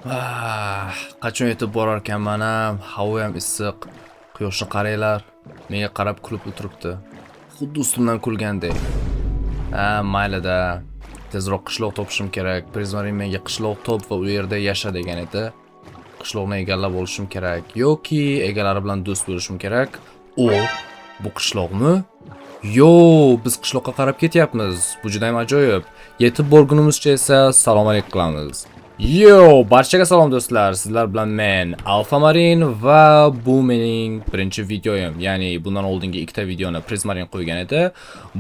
Qachon yetib borar ekanman ham, havo ham issiq. Quyoshni qaranglar, menga qarab kulib o'tiribdi. Xuddi ustimdan kulgandek. Mayli-da. Tezroq qishloq topishim kerak. Prizmarin menga qishloq top va u yerda yasha degan edi. Qishloqni egallab olishim kerak yoki egalari bilan do'st bo'lishim kerak. Bu qishloqmi? Yo, biz qishloqqa qarab ketyapmiz. Bu juda ham ajoyib. Yetib borgunimizcha esa salom alaykum qilamiz. Yo, barchaga salom do'stlar. Sizlar bilan men Alfamarin va bu mening birinchi videoyim. Ya'ni bundan oldingi ikkita videoni Prizmarin qo'ygan edi.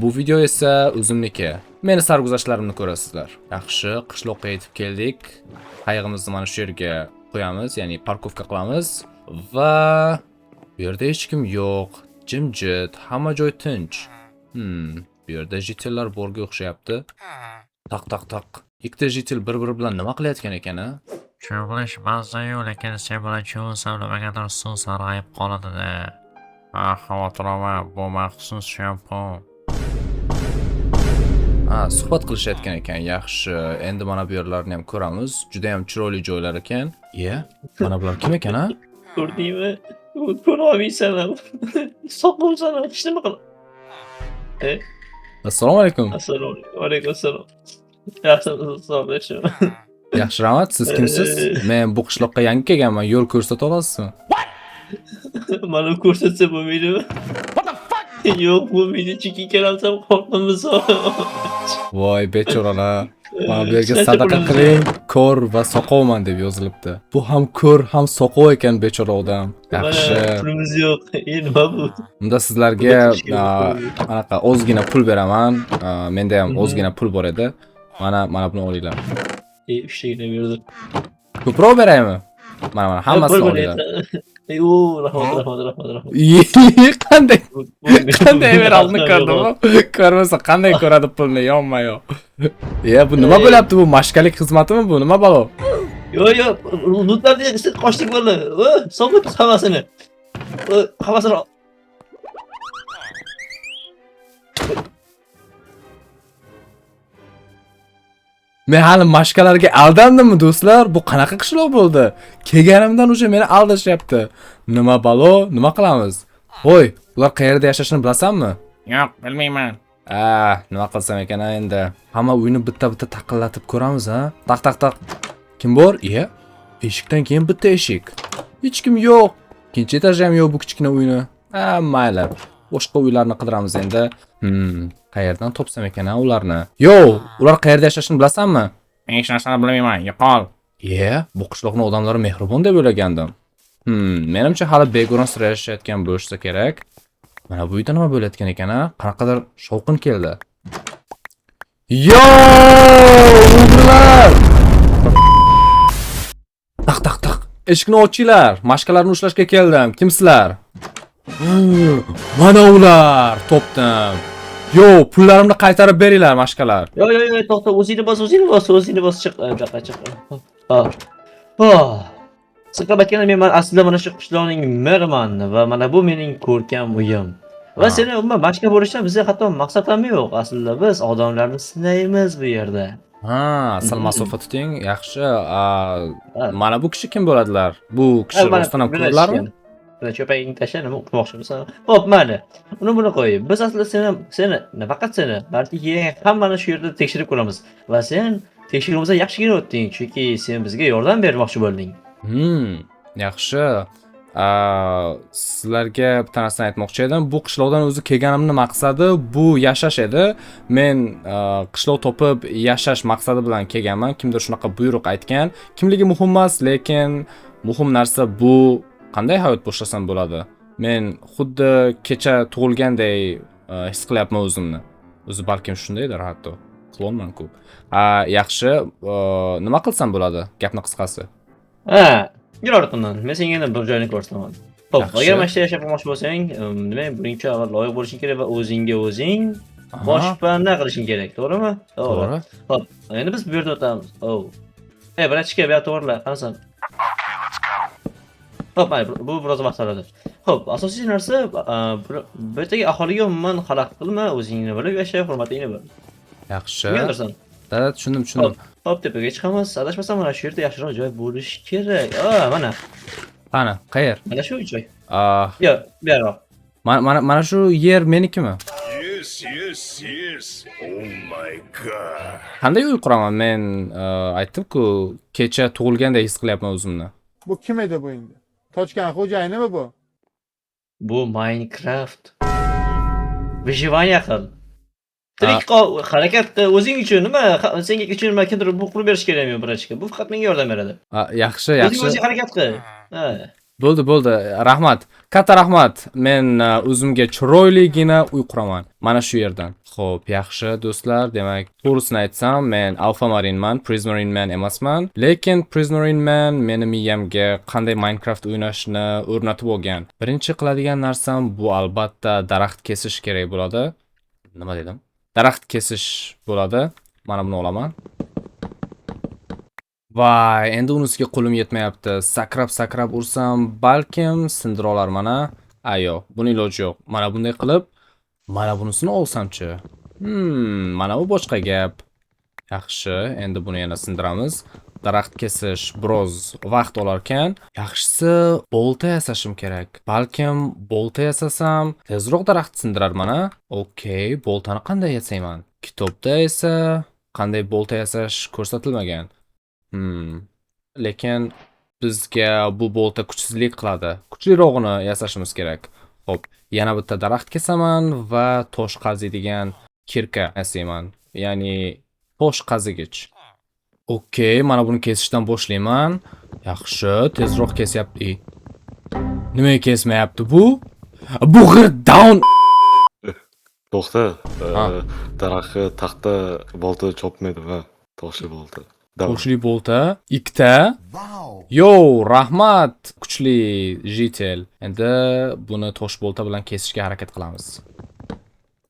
Bu video esa o'zimniki. Meni sarguzashtlarimni ko'rasizlar. Yaxshi, qishloqqa yetib keldik. Qayg'imizni mana shu yerga qo'yamiz, ya'ni parkovka qilamiz va bu yerda hech kim yo'q. Jimjit, hamma joy tinch. Bu yerda jitellar borga o'xshayapti. Taq. Ikkita jitel bir-biri bilan nima qilayotgan ekan-a? Tushunish ba'zi-yu, lekin sen bilan cho'nsam nimagadir suv sarg'ayib qoladi-da. Xavotir olma, bu maxsus shampun. Suhbat qilishayotgan ekan. Yaxshi. Endi mana bu yerlarni ham ko'ramiz. Juda ham chiroyli joylar ekan. Mana bular kim ekan-a? Ko'rdingmi? Ko'rolmaysan ham. Soqolsan, hech nima qil. Assalomu alaykum. Assalomu alaykum. Assalom. Yaxshi, Yaxshi, rahmat. Siz kimsiz? Men bu qishloqqa yangi kelganman. Yo'l ko'rsata olasizmi? Mana ko'rsatsa bo'lmaydimi? Yo'q, bo'lmaydi. Chunki ikkalamiz qo'rqamiz. Voy, bechoralar. Mana bu yerga sadaqa qiling, ko'r va soqovman deb yozilibdi. Bu ham ko'r, ham soqov ekan bechora odam. Yaxshi. Pulimiz yo'q. Nima bu? Unda sizlarga anaqa ozgina pul beraman. Menda ham ozgina pul bor edi. Mana buni olinglar. 3 tagina berdi. Ko'proq beraymi? Mana hammasini olinglar. Rahmat. Qanday beralni ko'rdim. Ko'rmasa qanday ko'radi pulni, yonma-yo. Bu nima bo'lyapti, bu mashkalik xizmatimi bu? Nima balo? Yo'q, lootlarni siz qochdik bo'ldi. Sog'ib hammasini. Hammasini Men hali mashkalarga aldandimmi do'stlar? Bu qanaqa qishloq bo'ldi? Kelganimdan o'sha meni aldashyapti. Nima balo? Nima qilamiz? Voy, ular qayerda yashashini bilasanmi? Yo'q, bilmayman. Nima qilsam ekan endi? Hamma uyni bitta-bitta taqillatib ko'ramiz, ha? Taq. Kim bor? Eshikdan keyin bitta eshik. Hech kim yo'q. Ikkinchi etaj ham yo'q bu kichkina uyni. Mayli. Boshqa uylarni qidiramiz endi. Qayerdan topsam ekan ularni? Ular qayerda yashashini bilasanmi? Men hech narsani bilmayman. Yo'qol. Bu qishloqning odamlari mehribon deb o'ylagandim. Menimcha hali bego'rin sira yashayotgan bo'lsa kerak. Mana bu uyda nima bo'layotgan ekan-a? Qanaqadir shovqin keldi. O'g'illar! Taq. Eshikni ochinglar. Mashkalarni ushlashga keldim. Kimsizlar? Mana ular. Topdim. Pullarimni qaytarib beringlar, mashkalar. Yo'q, to'xta, o'zingni bos, chiq. Siqib aytganda men aslida mana shu qishloqning meriman va mana bu mening ko'rkam uyim. Va seni umuman mashka bo'lishdan bizga hatto maqsadlam yo'q. Aslida biz odamlarni sinaymiz bu yerda. Asal masofa tuting. Yaxshi. Mana bu kishi kim bo'ladilar? Bu kishi rostdan ham ko'rlarmi? Mana cho'pagingni tashlab nima o'qimoqchimisan? Xo'p, mayli. Buni qo'y. Biz aslida seni, nafaqat seni, balki hammani shu yerda tekshirib ko'ramiz. Va sen tekshiruvimizdan yaxshigina o'tding, chunki sen bizga yordam bermoqchi bo'lding. Yaxshi. Sizlarga bitta narsani aytmoqchi edim. Bu qishloqdan o'zi kelganimning maqsadi bu yashash edi. Men qishloq topib yashash maqsadi bilan kelganman. Kimdir shunaqa buyruq aytgan. Kimligi muhim emas, lekin muhim narsa bu qanday hayot boshlasam bo'ladi. Men xuddi kecha tug'ilganday his qilyapman o'zimni. O'zi balkim shundaydir hatto. Qilolman-ku. Yaxshi, nima qilsam bo'ladi? Gapni qisqasi. Yurarqindan. Men senga yana bir joyni ko'rsataman. Xo'p, agar mana shu yashab bo'lmoqchi bo'lsang, demak, birinchi avval loyiq bo'lishing kerak va o'zingga o'zing boshpana qilishing kerak, to'g'rimi? To'g'ri. Xo'p, endi biz bu yerda o'tamiz. Brachka, bu yoqqa to'g'rilar, qanasan? Xo'p, bu biroz vaqt oladi. Xo'p, asosiy narsa bu yerdagi aholiga umuman xalaqit qilma, o'zingni bilib yasha, hurmatingni bil. Yaxshi. Tushunarsan? Da, tushundim. Hop, tepaga chiqamiz. Adashmasam mana shu yerda yaxshiroq joy bo'lishi kerak. Mana. Qani, qayer? Mana shu joy. Ah, Yo'q, bu yoqroq. mana shu yer menikimi? Yes. Oh my god. Qanday uy quraman? Men aytdim-ku, kecha tug'ilgandek his qilyapman o'zimni. Bu kim edi bu endi? Tochkan xo'jayinimi bu? Bu Minecraft. Выживание qil. Tirik qol, harakat qil, o'zing uchun nima? Senga uchun nima kimdir bu qurib berish kerakmi birachka? Bu faqat menga yordam beradi. Yaxshi. O'zing harakat qil. Ha. Bo'ldi. Rahmat. Katta rahmat. Men o'zimga chiroyligina uy quraman. Mana shu yerdan. Xo'p, yaxshi do'stlar. Demak, to'g'risini aytsam, men Alpha-Marineman, Prismarine emasman. Lekin Prismarine meni miyamga qanday Minecraft o'ynashni o'rnatib olgan. Birinchi qiladigan narsam bu albatta daraxt kesish kerak bo'ladi. Nima dedim? Daraxt kesish bo'ladi. Mana buni olaman. Vay, endi unisiga qo'lim yetmayapti. Sakrab ursam, balkim sindira olarman a. Ayo, buni iloji yo'q. Mana bunday qilib, mana bunisini olsamchi. Mana bu boshqa gap. Yaxshi, endi buni yana sindiramiz. Daraxt kesish biroz vaqt olar ekan. Yaxshisi, bolta yasashim kerak. Balkim bolta yasasam, tezroq daraxt sindirarman a. Okey, boltani qanday yasayman? Kitobda esa qanday bolta yasash ko'rsatilmagan. Lekin bizga bu bolta kuchsizlik qiladi. Kuchlirog'ini yasashimiz kerak. Xo'p, yana bitta daraxt kesaman va tosh qaziydigan kirka yasayman. Ya'ni tosh qazigich. Okey, mana buni kesishdan boshlayman. Yaxshi, tezroq kesyapti. Nimaga kesmayapti bu? Bu down. To'xta, Ha. daraxtga taxta bolta chopmaydi va toshli bolta. Kuchli bolta, ikkita. Yo, rahmat, kuchli jitel. Endi buni tosh bolta bilan kesishga harakat qilamiz.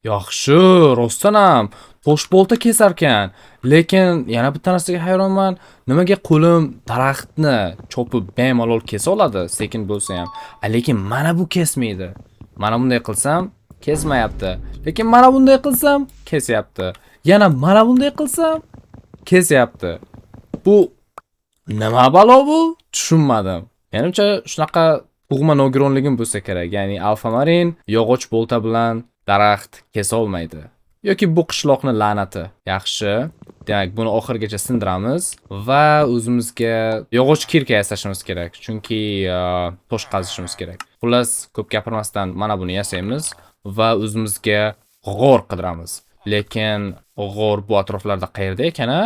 Yaxshi, rostdan ham tosh bolta kesar ekan. Lekin yana bitta narsaga hayronman. Nimaga qo'lim daraxtni chopib bemalol kesa oladi, sekin bo'lsa ham. Lekin mana bu kesmaydi. Mana bunday qilsam kesmayapti. Lekin mana bunday qilsam kesyapti. Yana mana bunday qilsam kesyapti. Bu nima balo bu? Tushunmadim. Menimcha shunaqa tug'ma nogironligim bo'lsa kerak. Ya'ni Alpha-Marine yog'och bolta bilan daraxt kesa olmaydi. Yoki bu qishloqni la'nati. Yaxshi. Demak, buni oxirigacha sindiramiz va o'zimizga yog'och kirka yasashimiz kerak. Chunki tosh qazishimiz kerak. Xullas, ko'p gapirmasdan mana buni yasaymiz va o'zimizga g'or qidiramiz. Lekin g'or bu atroflarda qayerda ekan-a?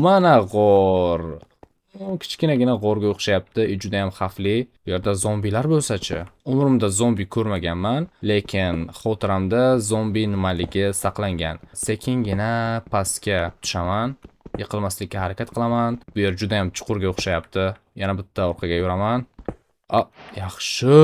Mana g'or. Kichkinagina g'orga o'xshayapti, juda ham xavfli. Bu yerda zombilar bo'lsa-chi? Umrimda zombi ko'rmaganman, lekin xotiramda zombi nimaligi saqlangan. Sekingina pastga tushaman, yiqilmaslikka harakat qilaman. Bu yer juda ham chuqurga o'xshayapti. Yana bitta orqaga yuraman. Yaxshi.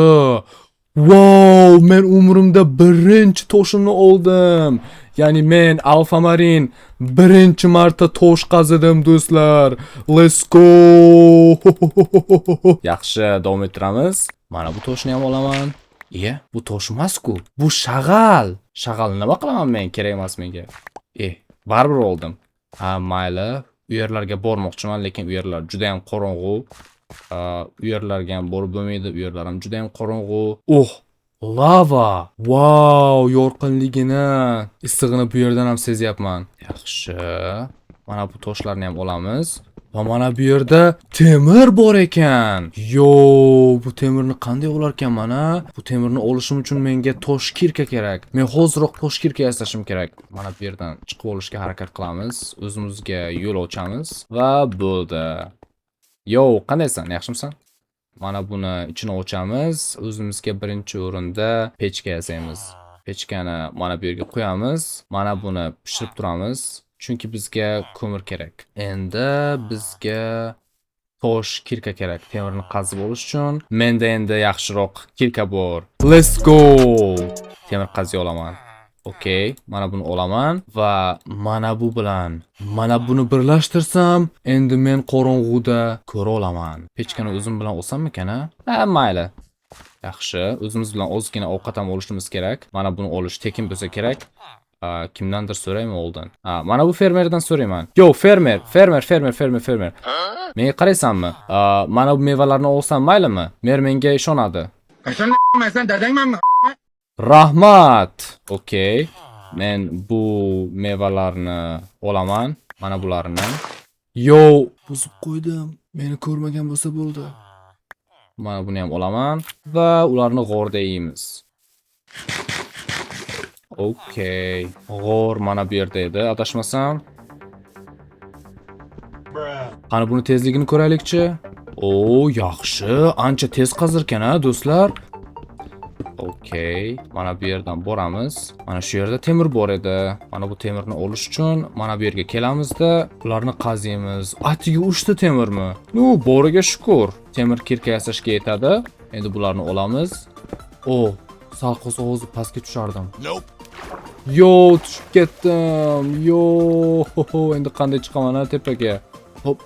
Wow, men umrimda birinchi toshimni oldim. Ya'ni men Alpha-Marine birinchi marta tosh qazidim do'stlar. Let's go. Yaxshi, davom ettiramiz. Mana bu toshni ham olaman. Bu tosh emas-ku. Bu shag'al. Shag'al nima qilaman men? Kerak emas menga. Baribir oldim. Mayli. U yerlarga bormoqchiman, lekin u yerlar juda ham qorong'u. U yerlarga ham borib bo'lmaydi. U yerlar ham juda ham qorong'u. Lava. Wow, yorqinligini, issig'ini bu yerdan ham sezyapman. Yaxshi. Mana bu toshlarni ham olamiz. Va mana bu yerda temir bor ekan. Bu temirni qanday olar ekan mana? Bu temirni olishim uchun menga tosh kirka kerak. Men hozirroq tosh kirka yasashim kerak. Mana bu yerdan chiqib olishga harakat qilamiz. O'zimizga yo'l ochamiz va bo'ldi. Qandaysan? Yaxshimisan? Mana buni ichini ochamiz. O'zimizga birinchi o'rinda pechka yasaymiz. Pechkani mana bu yerga qo'yamiz. Mana buni pishirib turamiz. Chunki bizga ko'mir kerak. Endi bizga tosh kirka kerak. Temirni qazib olish uchun. Menda endi yaxshiroq kirka bor. Let's go. Temir qaziy olaman. Okey, mana buni olaman va mana bu bilan mana buni birlashtirsam, endi men qorong'uda ko'ra olaman. Pechkani o'zim bilan olsammikan-a? Mayli. Yaxshi, o'zimiz bilan ozgina ovqat ham olishimiz kerak. Mana buni olish tekin bo'lsa kerak. Kimdandir so'raymi oldin? Mana bu fermerdan so'rayman. Yo, fermer. Menga qaraysanmi? Mana bu mevalarni olsam maylimi? Mer menga ishonadi. Rahmat. Okey. Men bu mevalarni olaman. Mana bularni. Yo, buzib qo'ydim. Meni ko'rmagan bo'lsa bo'ldi. Mana buni ham olaman va ularni g'orda yeymiz. Okey. G'or mana bu yerda edi, adashmasam. Qani buni tezligini ko'raylikchi. Yaxshi. Ancha tez qazirkan-a, do'stlar. Okey. Mana bu yerdan boramiz. Mana shu yerda temir bor edi. Mana bu temirni olish uchun mana bu yerga kelamizda, ularni qaziymiz. Atiga 3 ta temirmi? Boriga shukr. Temir kirka yasashga yetadi. Endi bularni olamiz. Salqos ovozi pastga tushardim. Yo, tushib ketdim. Yo, endi qanday chiqaman tepaga? Hop.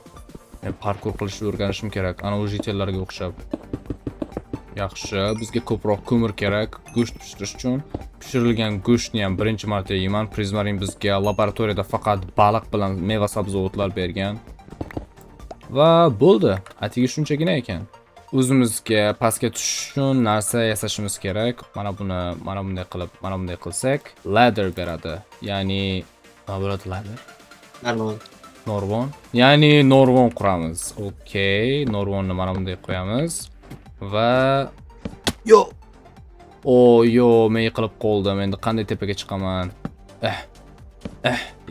Men parkour qilishni o'rganishim kerak. Ana o'sha yitellarga o'xshab. Yaxshi, bizga ko'proq ko'mir kerak go'sht pishirish uchun. Pishirilgan go'shtni ham birinchi marta yeyman. Prizmarin bizga laboratoriyada faqat baliq bilan meva sabzavotlar bergan. Va bo'ldi. Atiga shunchagina ekan. O'zimizga pastga tushish uchun narsa yasashimiz kerak. Mana bunday qilib, mana bunday qilsak, ladder beradi. Ya'ni nima bo'ladi ladder? Norvon. Ya'ni norvon quramiz. Okey, norvonni mana bunday qo'yamiz. Va yo, men yiqilib qoldim. Endi qanday tepaga chiqaman?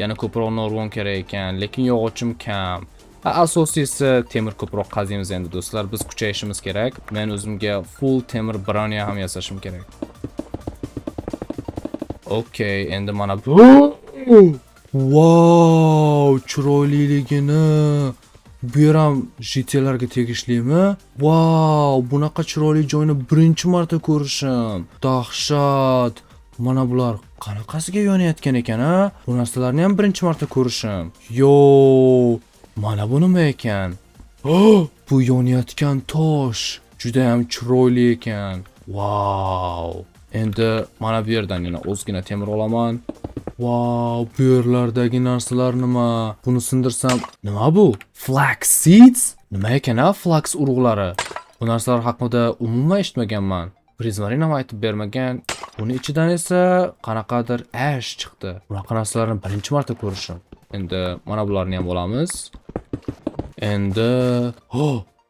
Yana ko'proq norvon kerak ekan, lekin yog'ochim kam. Asosiysi temir ko'proq qaziymiz endi do'stlar. Biz kuchayishimiz kerak. Men o'zimga full temir broniya ham yasashim kerak. Okey, endi mana bu. Wow, chiroyliligini. Bu ham JT'larga tegishlimi? Wow, bunaqa chiroyli joyni birinchi marta ko'rishim. Dahshat. Mana bular qanaqasiga yonayotgan ekan-a? Bu narsalarni ham birinchi marta ko'rishim. Yo, mana bu nima ekan? Bu yonayotgan tosh juda ham chiroyli ekan. Wow. Endi mana bu yerdan yana ozgina temir olaman. Wow, bu yerlardagi narsalar nima? Buni sindirsam, nima bu? Flax seeds? Nima ekan-a flax urug'lari? Bu narsalar haqida umuman eshitmaganman. Prizmarin ham aytib bermagan. Buni ichidan esa qanaqadir ash chiqdi. Bunaqa narsalarni birinchi marta ko'rishim. Endi mana bularni ham olamiz. Endi,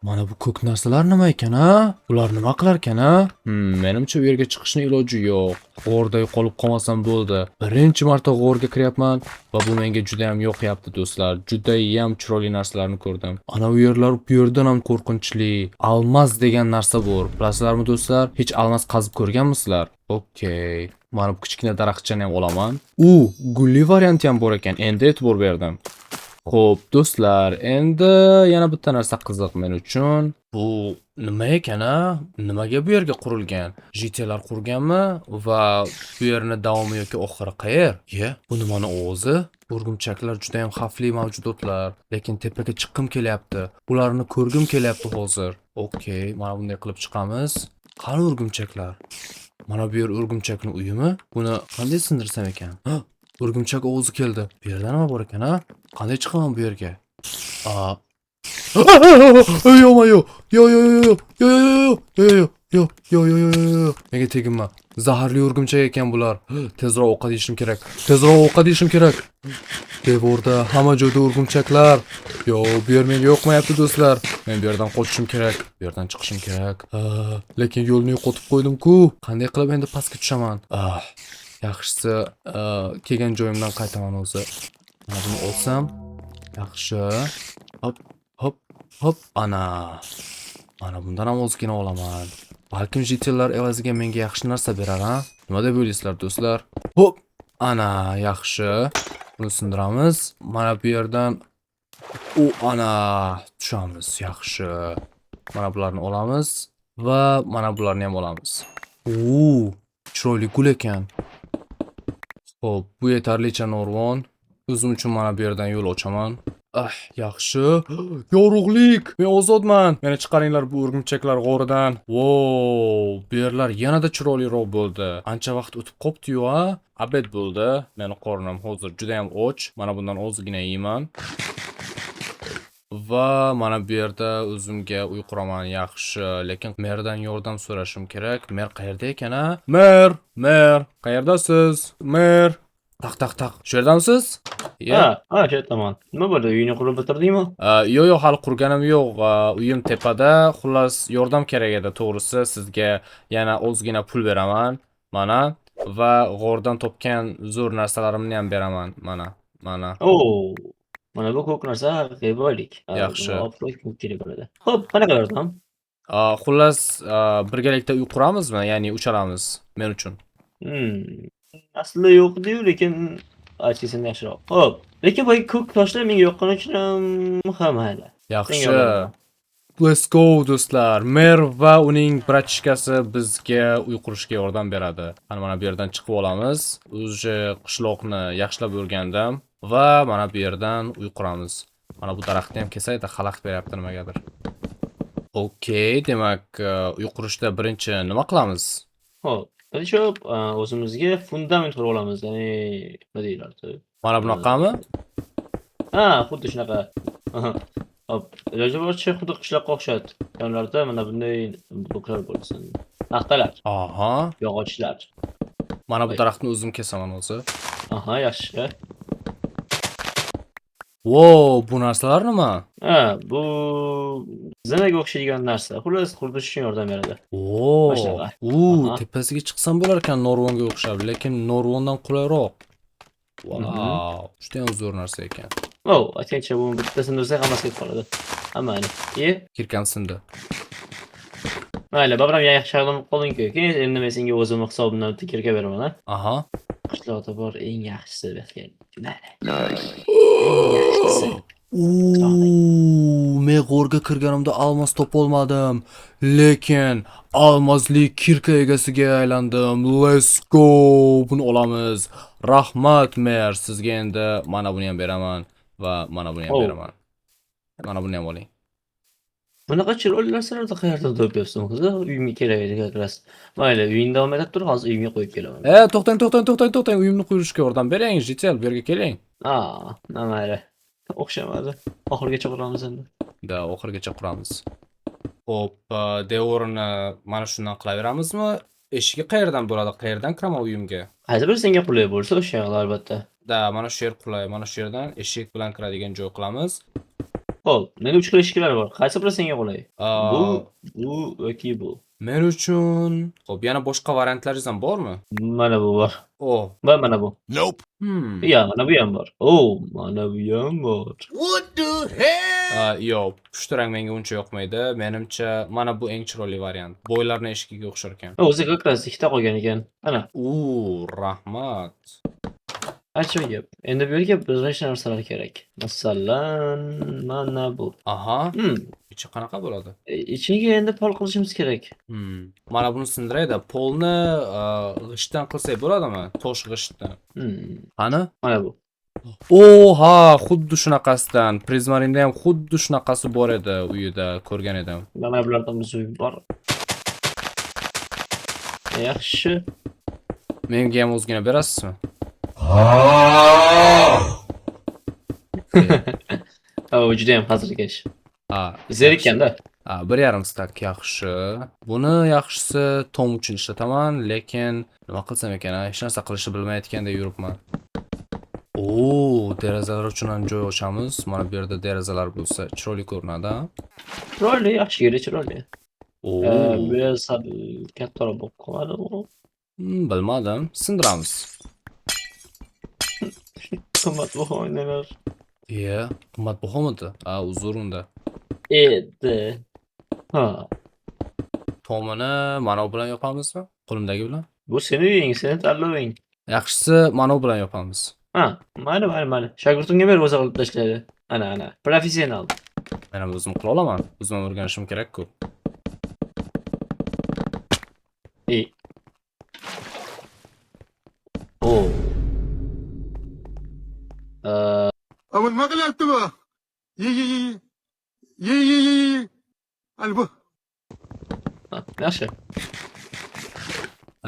mana bu ko'k narsalar nima ekan-a? Ular nima qilar ekan-a? Menimcha u yerga chiqishning iloji yo'q. G'orda yo'qolib qolmasam bo'ldi. Birinchi marta g'orga kiryapman va bu menga juda ham yoqyapti do'stlar. Juda ham chiroyli narsalarni ko'rdim. Ana u yerlar bu yerdan ham qo'rqinchli. Almas degan narsa bor. Bilasizlarmi do'stlar? Hech almas qazib ko'rganmisizlar? Okey. Mana bu kichkina daraxtchani ham olaman. Gulli varianti ham bor ekan. Endi e'tibor berdim. Xo'p, do'stlar, endi yana bitta narsa qiziq men uchun. Bu nima ekan-a? Nimaga bu yerga qurilgan? JT'lar qurganmi? Va bu yerni davomi yoki oxiri qayer? Bu nimani o'zi? O'rgimchaklar juda ham xavfli mavjudotlar, lekin tepaga chiqqim kelyapti. Ularni ko'rgim kelyapti hozir. Okey, mana bunday qilib chiqamiz. Qani o'rgimchaklar? Mana bu yer o'rgimchakning uyimi? Buni qanday sindirsam ekan? O'rgimchak ovozi keldi. Bu yerda nima bor ekan-a? Qanday chiqaman bu yerga? Nega teginma? Zaharli o'rgimchak ekan bular. Tezroq ovqat yeyishim kerak. Devorda hamma joyda o'rgimchaklar. Bu yer menga yoqmayapti do'stlar. Men bu yerdan qochishim kerak. Bu yerdan chiqishim kerak. Lekin yo'lni yo'qotib qo'ydim-ku. Qanday qilib endi pastga tushaman? Yaxshisi, kelgan joyimdan qaytaman o'zi. Mana buni olsam, yaxshi. Hop, ana. Mana bundan ham ozgina olaman. Balkim JT'lar evaziga menga yaxshi narsa berar, ha? Nima deb o'ylaysizlar, do'stlar? Hop, ana, yaxshi. Buni sindiramiz. Mana bu yerdan ana tushamiz, yaxshi. Mana bularni olamiz va mana bularni ham olamiz. Chiroyli gul ekan. Xo'p, bu yetarlicha norvon. O'zim uchun mana bu yerdan yo'l ochaman. Ah, yaxshi. Yorug'lik. Men ozodman. Meni chiqaringlar bu o'rgimchaklar g'oridan. Wow, bu yerlar yanada chiroyliroq bo'ldi. Ancha vaqt o'tib qopti-yu, ha? Abed bo'ldi. Meni qornim hozir juda ham och. Mana bundan ozgina yeyman. Va mana bu yerda o'zimga uy quraman. Yaxshi, lekin merdan yordam so'rashim kerak. Mer qayerda ekan, ha? Mer, qayerdasiz? Mer. Taq. Shu yerdamisiz? Ha, shu tomon. Nima bo'ldi? Uyni qurib bitirdingmi? Yo'q, hali qurganim yo'q. Uyim tepada. Xullas, yordam kerak edi, to'g'risi. Sizga yana ozgina pul beraman. Mana va g'ordan topgan zo'r narsalarimni ham beraman. Mana. Oo. Mana bu ko'k narsa haqiqiy boylik. Yaxshi. Obro'y ko'p kerak bo'ladi. Xo'p, qanaqa yordam? Xullas, birgalikda uy quramizmi? Ya'ni uchalamiz men uchun. Aslida yo'q-ku, lekin aytgasan yaxshiroq. Xo'p, lekin bu ko'k toshlar menga yoqqani uchun ham mayli. Yaxshi. Senga Let's go do'stlar. Mer va uning bratishkasi bizga uy qurishga yordam beradi. Mana bu yerdan chiqib olamiz. O'zi qishloqni yaxshilab o'rgandim va mana bu yerdan uy quramiz. Mana bu daraxtni ham kesayda xalaqit beryapti nimagadir. Okey, demak, uy qurishda birinchi nima qilamiz? Xo'p, shu o'zimizga fundament qurib olamiz. Ya'ni nima deyiladi? Mana bunaqami? Ha, xuddi shunaqa. Hop, iloji boricha xuddi qishloqqa o'xshat. Yonlarida mana bunday bloklar bo'lsin. Taxtalar, Aha. yog'ochlar. Mana bu daraxtni o'zim kesaman o'zi. Aha, yaxshi. Wow, bu narsalar nima? Ha, bu zinaga o'xshaydigan narsa. Xullas, qurilish uchun yordam beradi. Oo. Boshqa. Aha. Tepasiga chiqsam bo'lar ekan Norvonga o'xshab, lekin Norvondan qulayroq. Wow, juda ham zo'r narsa ekan. Aytgancha bu bittasini o'zi hammasi ketib qoladi. Hammani. Kirkam sindi. Mayli, babram yaxshi yordam qolding-ku. Keyin endi men senga o'zim hisobimdan kirka beraman, ha. Aha. Qishloqda bor eng yaxshisi bergan. Mayli. Eng yaxshisi. Men g'orga kirganimda almos topolmadim, lekin almosli kirka egasiga aylandim. Let's go! Buni olamiz. Rahmat mer, sizga endi mana buni ham beraman va mana buni ham beraman. Mana buni ham oling. Bunaqa chiroyli narsalarni qayerdan topyapsan o'zi? Uyimga kerak edi xolos. Mayli, uyingni davom etib tur, hozir uyimga qo'yib kelaman. To'xtang. Uyimni quyishga yordam bering, jitel, bu yerga keling. Mayli. O'xshamadi. Oxirigacha quramiz endi. Oxirigacha quramiz. Xo'p, devorni mana shundan qilaveramizmi? Eshigi qayerdan bo'ladi? Qayerdan kiraman uyimga? Qaysi bir senga qulay bo'lsa, o'sha yoqda albatta. Mana shu yer qulay. Mana shu yerdan eshik bilan kiradigan joy qilamiz. Xo'p, nega 3 xil eshiklar bor? Qaysi biri senga qulay? Bu yoki bu. Men uchun. Xo'p, yana boshqa variantlaringiz ham bormi? Mana bu bor. Va mana bu. Nope. Mana bu ham bor. Mana bu ham bor. What the hell? Yo'q, pushti rang menga uncha yoqmaydi. Menimcha mana bu eng chiroyli variant. Boylarni eshigiga o'xshar ekan. O'zi ko'kras ikkita qolgan ekan. Ana. Rahmat. Ajoyib. Endi bu yerga birgacha narsalar kerak. Masalan, mana bu. Aha. Ichi qanaqa bo'ladi? Ichiga endi pol qilishimiz kerak. Mana buni sindirayda. Polni g'ishtdan qilsak bo'ladimi? Tosh g'ishtdan. Qani? Mana bu. Ha, xuddi shunaqasidan. Prizmarinda ham xuddi shunaqasi bor edi uyida, ko'rgan edim. Mana bulardan biz uy bor. Yaxshi. Menga ham o'zgina berasizmi? Juda ham hazilkash. Zerikanda. 1,5 stak yaxshi. Buni yaxshisi tom uchun ishlataman, lekin nima qilsam ekan, hech narsa qilishni bilmayotganda yuribman. Derazalar uchun ham joy ochamiz. Mana bu yerda derazalar bo'lsa, chiroyli ko'rinadi. Chiroyli, yaxshi yeri chiroyli. Biraz kattaroq bo'lib qoladi. Bilmadim, sindiramiz. Qimmatbaho oynalar. Qimmatbahomidi? Uzr unda. Edi. Tomini mana bu bilan yopamizmi? Qo'limdagi bilan? Bu sening uying, seni tanloving. Yaxshisi mana bu bilan yopamiz. Mayli. Shogirdimga ber, o'zi qilib tashlaydi. Ana, professional. Men ham o'zim qila olaman. O'zim o'rganishim kerak-ku. Ama nima qilyapti bu? Ye ye ye ye. Ye ye ye ye. Al bu. Ha, yaxshi.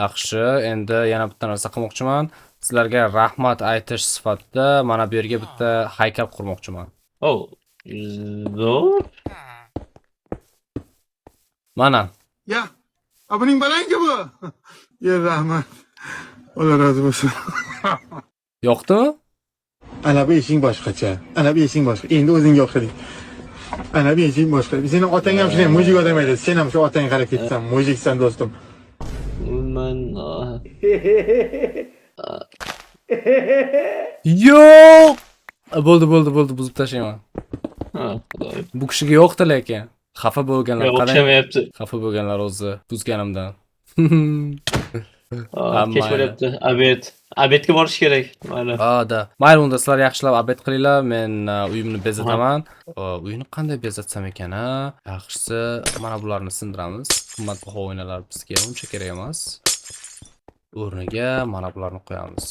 Yaxshi, endi yana bitta narsa qilmoqchiman. Sizlarga rahmat aytish sifatida mana bu yerga bitta haykal qurmoqchiman. Oh, zo'r. Mana. Ya. Abuning balangi bu. Yer rahmat. Alloh rozi bo'lsin. Yoqdimi? Ana bu ishing boshqacha. Ana bu ishing boshqa. Endi o'zingga o'xshading. Ana bu ishing boshqa. Sening otang ham shunday mujik odam edi. Sen ham shu otang qarab ketsan. Mujiksan do'stim. Man Yo'q. Bo'ldi, buzib tashlayman. ha, xudoyim. Bu kishiga yo'qdi lekin. Xafa bo'lganlar Yo'q, qarang. o'xshamayapti. Xafa bo'lganlar o'zi buzganimdan. Kech bo'lyapti. Obedga borish kerak. Mayli. Da. Mayli, unda sizlar yaxshilab obed qilinglar. Men uyimni bezataman. Uyni qanday bezatsam ekan, a? Yaxshisi, mana bularni sindiramiz. Qimmatbaho o'yinlar bizga uncha kerak emas. O'rniga mana bularni qo'yamiz.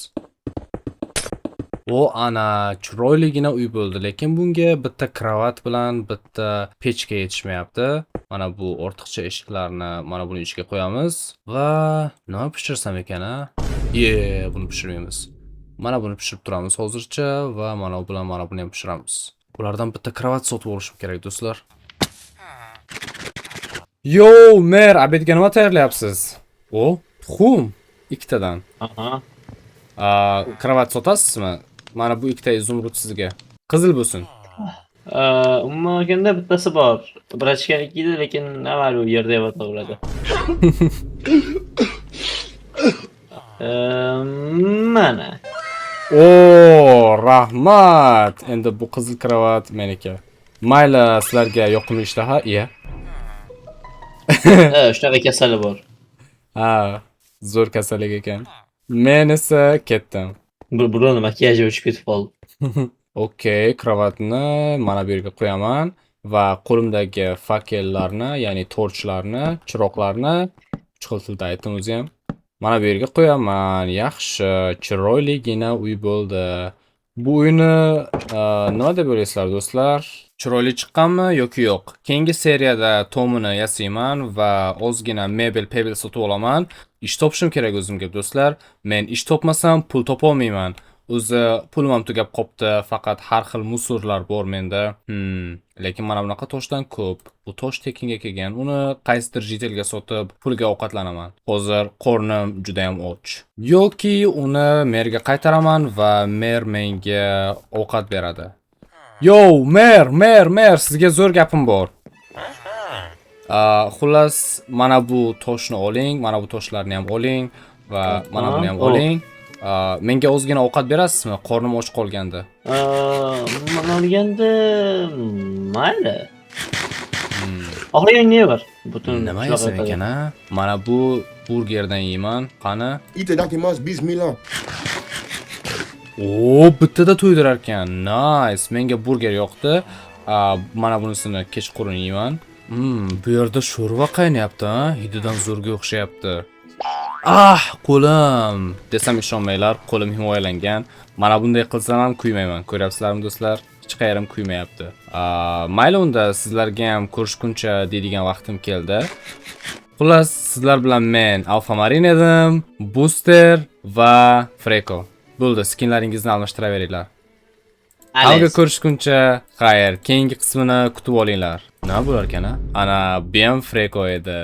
O ana chiroyligina uy bo'ldi, lekin bunga bitta kravat bilan bitta pechka yetishmayapti. Mana bu ortiqcha eshiklarni mana buni ichiga qo'yamiz va nima pishirsam ekan, a? Buni pishirmaymiz. Mana buni pishirib turamiz hozircha va mana bu bilan mana buni ham pishiramiz. Ulardan bitta kravat sotib olishim kerak, do'stlar. Yo, mer, obedga nima tayyorlayapsiz? Tuxum ikkitadan. Aha. Kravat sotasizmi? Mana bu ikkita izumrud sizga. Qizil bo'lsin. Umuman olganda bittasi bor. Birachkanik edi, lekin nima u yerda ham to'g'radi. Mana. Rahmat. Endi bu qizil kravat meniki. Mayli, sizlarga yoqimli ishtaha, iya. Shunaqa kasali bor. Zo'r kasallik ekan. Men esa ketdim. Burun makiyaji o'chib ketib qoldi. Okey, kravatni mana bu yerga qo'yaman va qo'limdagi fakellarni, ya'ni torchlarni, chiroqlarni, xil tilda aytdim o'zi ham. Mana bu yerga qo'yaman. Yaxshi, chiroyligina uy bo'ldi. Bu uyni nima deb o'ylaysizlar, do'stlar? Chiroyli chiqqanmi yoki yo'q? Keyingi seriyada tomini yasayman va ozgina mebel sotib olaman. Ish topishim kerak o'zimga, do'stlar. Men ish topmasam pul topa olmayman. O'zi pulim ham tugab qopti, faqat har xil musorlar bor menda. Lekin mana bunaqa toshdan ko'p. Bu tosh tekinga kelgan. Uni qaysidir jitelga sotib, pulga ovqatlanaman. Hozir qornim juda ham och. Yoki uni merga qaytaraman va mer menga ovqat beradi. Yo, mer, sizga zo'r gapim bor. Xullas, mana bu toshni oling, mana bu toshlarni ham oling va mana buni ham oling. Menga ozgina ovqat berasizmi? Qornim och qolganda. Mana olganda mayli. Oxirgi nima bor? Butun Nima yesam ekan, a? Mana bu burgerdan yeyman. Qani? Itadakimasu, bismillah. Bittada to'ydirar ekan. Nice. Menga burger yoqdi. Mana bunisini kechqurun yeyman. Bu yerda sho'rva qaynayapti, ha? Hididan zo'rga o'xshayapti. Qo'lim. Desam ishonmanglar, qo'lim himoyalangan. Mana bunday qilsam ham kuymayman. Ko'ryapsizlarmi, do'stlar? Hech qayerim kuymayapti. Mayli, unda sizlarga ham ko'rishguncha deydigan vaqtim keldi. Xullas, sizlar bilan men Alfa Marin edim, Booster va Freko. Bo'ldi, skinlaringizni almashtiraveringlar. Alga ko'rishguncha, xayr, keyingi qismini kutib olinglar. Nima bo'lar ekan, a? Ana, bu ham Freko edi.